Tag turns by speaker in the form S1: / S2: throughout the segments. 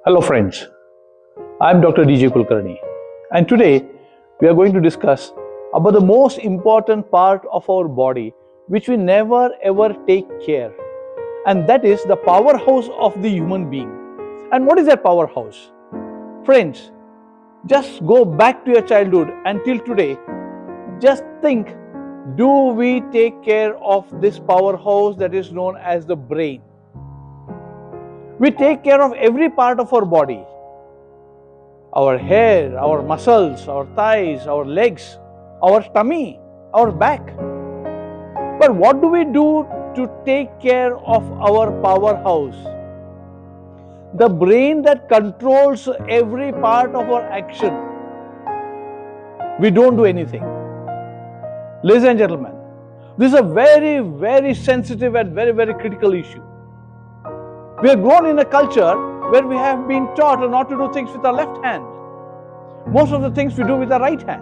S1: Hello friends, I am Dr. DJ Kulkarni and today we are going to discuss about the most important part of our body which we never ever take care, and that is the powerhouse of the human being. And what is that powerhouse? Friends, just go back to your childhood until today. Just think, do we take care of this powerhouse that is known as the brain? We take care of every part of our body. Our hair, our muscles, our thighs, our legs, our tummy, our back. But what do we do to take care of our powerhouse? The brain that controls every part of our action. We don't do anything. Ladies and gentlemen, this is a very, very sensitive and very, very critical issue. We have grown in a culture where we have been taught not to do things with our left hand. Most of the things we do with our right hand.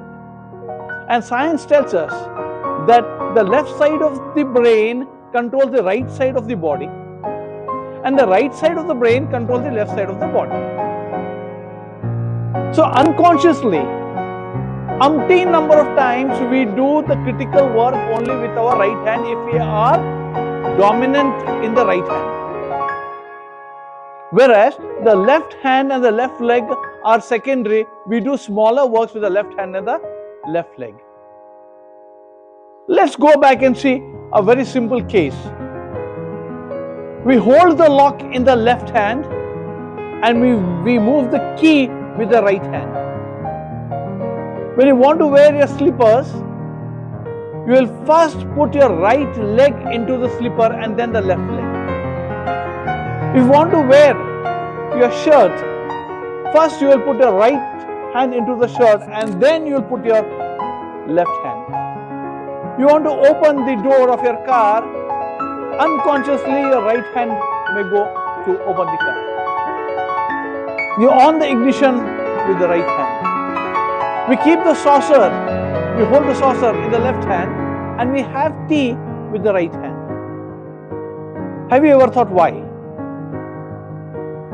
S1: And science tells us that the left side of the brain controls the right side of the body, and the right side of the brain controls the left side of the body. So unconsciously, umpteen number of times we do the critical work only with our right hand if we are dominant in the right hand. Whereas the left hand and the left leg are secondary. We do smaller works with the left hand and the left leg. Let's go back and see a very simple case. We hold the lock in the left hand and we move the key with the right hand. When you want to wear your slippers, you will first put your right leg into the slipper and then the left leg. If you want to wear your shirt, first you will put your right hand into the shirt and then you will put your left hand. You want to open the door of your car, unconsciously your right hand may go to open the car. You on the ignition with the right hand. We keep the saucer, we hold the saucer in the left hand and we have tea with the right hand. Have you ever thought why?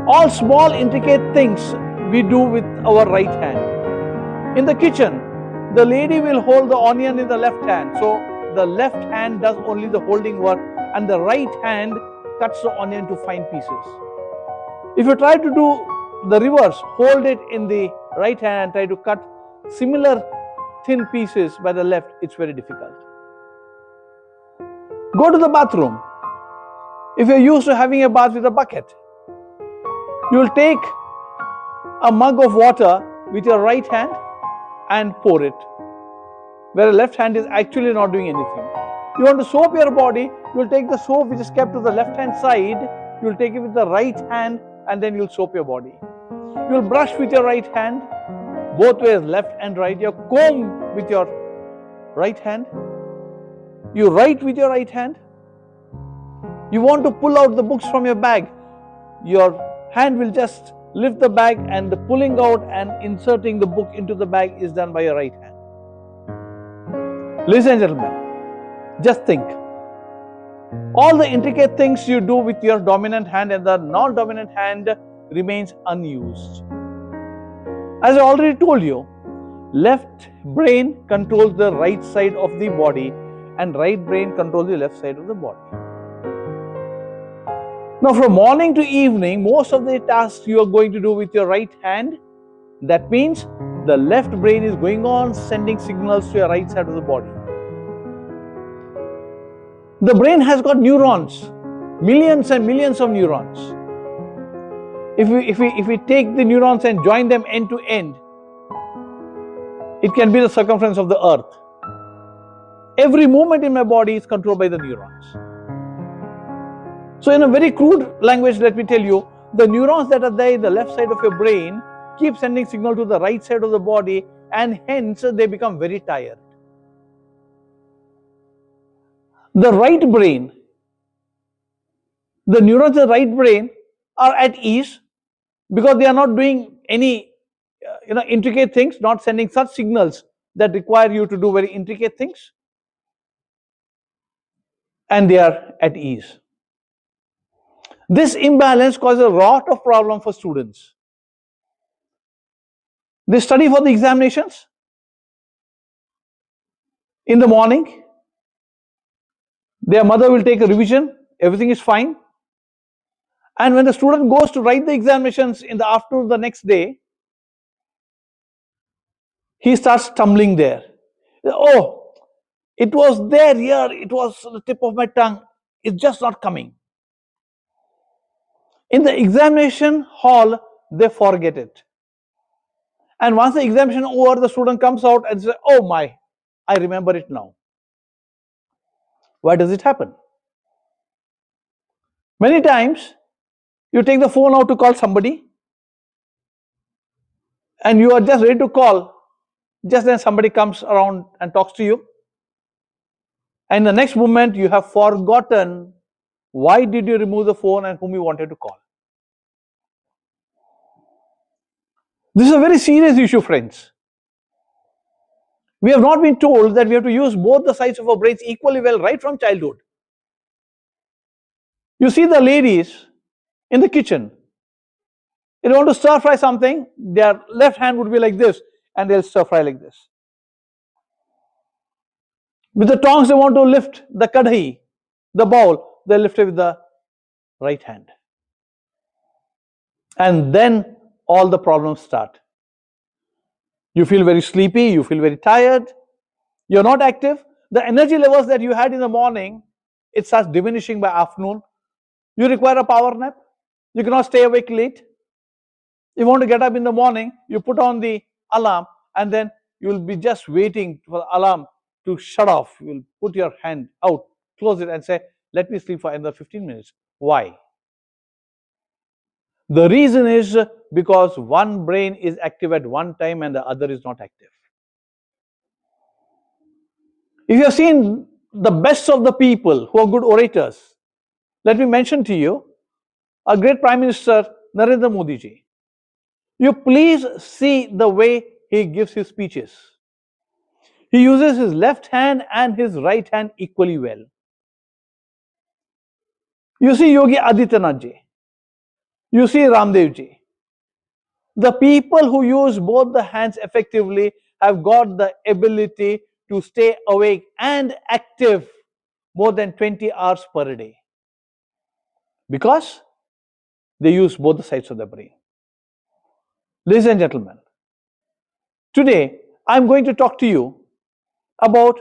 S1: All small intricate things we do with our right hand. In the kitchen, the lady will hold the onion in the left hand. So the left hand does only the holding work and the right hand cuts the onion to fine pieces. If you try to do the reverse, hold it in the right hand and try to cut similar thin pieces by the left, it's very difficult. Go to the bathroom. If you're used to having a bath with a bucket, you will take a mug of water with your right hand and pour it, where the left hand is actually not doing anything. You want to soap your body, you will take the soap which is kept to the left hand side, you will take it with the right hand and then you will soap your body. You will brush with your right hand, both ways, left and right. You comb with your right hand. You write with your right hand. You want to pull out the books from your bag, your hand will just lift the bag and the pulling out and inserting the book into the bag is done by your right hand. Ladies and gentlemen, just think. All the intricate things you do with your dominant hand and the non-dominant hand remains unused. As I already told you, left brain controls the right side of the body and right brain controls the left side of the body. Now from morning to evening, most of the tasks you are going to do with your right hand. That means the left brain is going on sending signals to your right side of the body. The brain has got neurons, millions and millions of neurons. If we take the neurons and join them end to end, it can be the circumference of the earth. Every movement in my body is controlled by the neurons. So in a very crude language, let me tell you, the neurons that are there in the left side of your brain keep sending signal to the right side of the body and hence they become very tired. The right brain, the neurons in the right brain are at ease because they are not doing any intricate things, not sending such signals that require you to do very intricate things, and they are at ease. This imbalance causes a lot of problem for students. They study for the examinations in the morning. Their mother will take a revision. Everything is fine. And when the student goes to write the examinations in the afternoon the next day, he starts stumbling there. Oh, it was there here. It was on the tip of my tongue. It's just not coming. In the examination hall, they forget it. And once the examination over, the student comes out and says, oh my, I remember it now. Why does it happen? Many times, you take the phone out to call somebody, and you are just ready to call. Just then somebody comes around and talks to you. And the next moment, you have forgotten why did you remove the phone and whom you wanted to call. This is a very serious issue, friends. We have not been told that we have to use both the sides of our brains equally well right from childhood. You see the ladies in the kitchen. If they want to stir fry something, their left hand would be like this and they'll stir fry like this. With the tongs, they want to lift the kadhi, the bowl, they lift it with the right hand. And then all the problems start. You feel very sleepy, you feel very tired, you're not active. The energy levels that you had in the morning, it starts diminishing by afternoon. You require a power nap. You cannot stay awake late. If you want to get up in the morning, you put on the alarm and then you will be just waiting for the alarm to shut off. You will put your hand out, close it and say, let me sleep for another 15 minutes. Why? The reason is because one brain is active at one time and the other is not active. If you have seen the best of the people who are good orators, let me mention to you our great Prime Minister Narendra Modi ji. You please see the way he gives his speeches. He uses his left hand and his right hand equally well. You see Yogi Adityanath ji. You see Ramdev ji. The people who use both the hands effectively have got the ability to stay awake and active more than 20 hours per day because they use both the sides of the brain. Ladies and gentlemen, today I'm going to talk to you about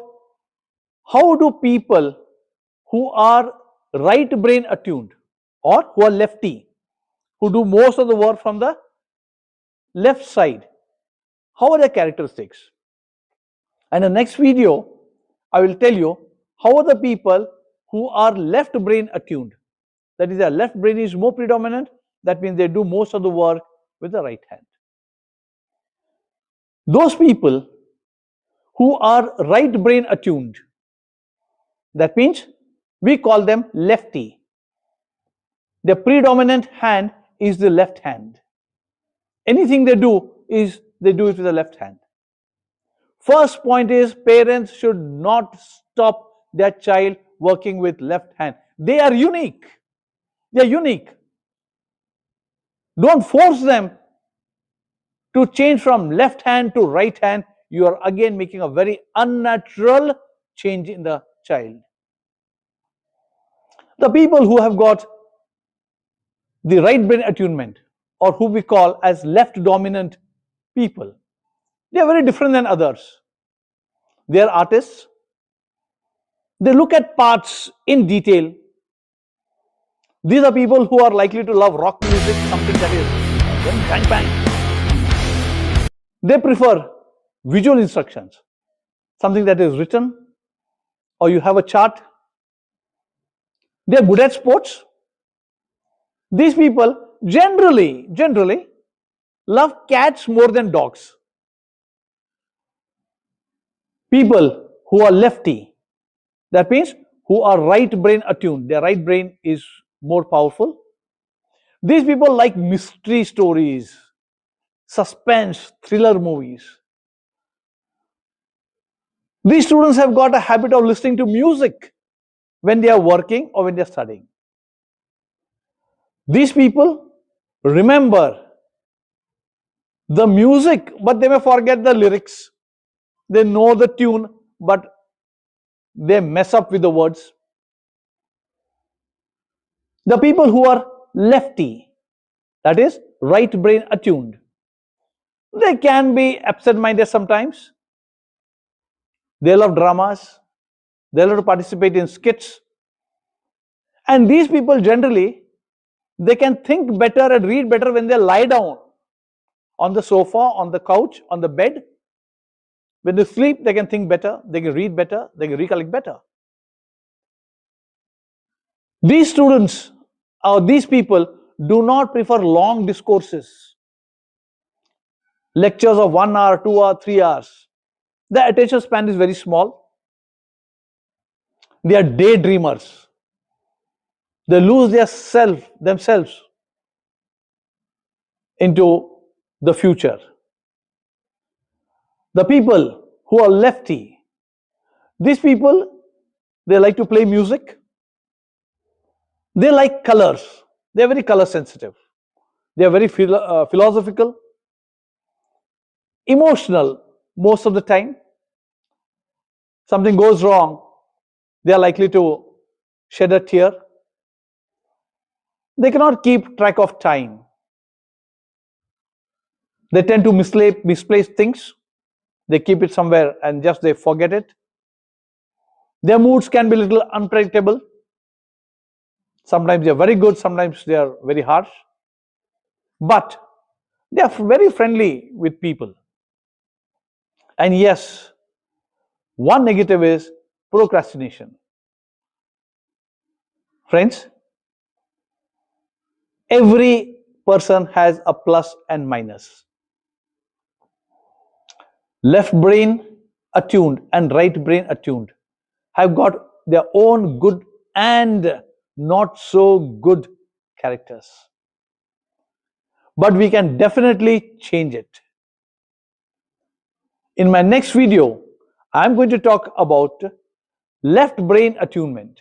S1: how do people who are right brain attuned or who are lefty, who do most of the work from the left side, how are their characteristics? And in the next video, I will tell you how are the people who are left brain attuned. That is, their left brain is more predominant. That means they do most of the work with the right hand. Those people who are right brain attuned, that means we call them lefty. Their predominant hand is the left hand. Anything they do is they do it with the left hand. First point is parents should not stop their child working with left hand. They are unique. They are unique. Don't force them to change from left hand to right hand. You are again making a very unnatural change in the child. The people who have got the right brain attunement, or who we call as left dominant people, they are very different than others. They are artists. They look at parts in detail. These are people who are likely to love rock music, something that is bang bang. They prefer visual instructions, something that is written or you have a chart. They are good at sports. These people generally love cats more than dogs. People who are lefty, that means who are right brain attuned, their right brain is more powerful. These people like mystery stories, suspense, thriller movies. These students have got a habit of listening to music when they are working or when they are studying. These people remember the music, but they may forget the lyrics. They know the tune, but they mess up with the words. The people who are lefty, that is, right brain attuned, they can be absent minded sometimes. They love dramas, they love to participate in skits. And these people generally, they can think better and read better when they lie down on the sofa, on the couch, on the bed. When they sleep, they can think better, they can read better, they can recollect better. These students or these people do not prefer long discourses, lectures of 1 hour, 2 hours, 3 hours. Their attention span is very small. They are daydreamers. They lose themselves into the future. The people who are lefty, these people, they like to play music. They like colors. They are very color sensitive. They are very philosophical, emotional most of the time. Something goes wrong, they are likely to shed a tear. They cannot keep track of time. They tend to misplace things. They keep it somewhere and just they forget it. Their moods can be a little unpredictable. Sometimes they are very good, sometimes they are very harsh. But they are very friendly with people. And yes, one negative is procrastination. Friends, every person has a plus and minus. Left brain attuned and right brain attuned have got their own good and not so good characters. But we can definitely change it. In my next video, I'm going to talk about left brain attunement.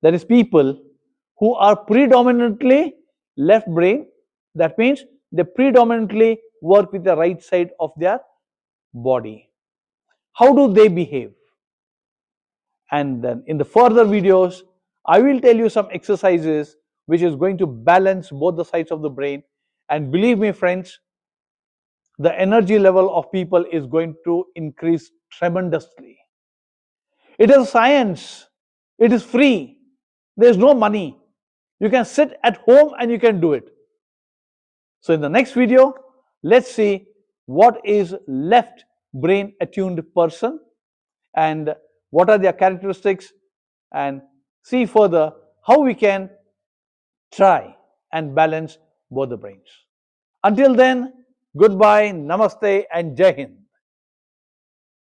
S1: That is, people who are predominantly left brain. That means they predominantly work with the right side of their body. How do they behave? And then in the further videos, I will tell you some exercises which is going to balance both the sides of the brain. And believe me, friends, the energy level of people is going to increase tremendously. It is science. It is free. There is no money. You can sit at home and you can do it. So in the next video, let's see what is left brain attuned person and what are their characteristics, and see further how we can try and balance both the brains. Until then, goodbye, namaste, and Jai Hind.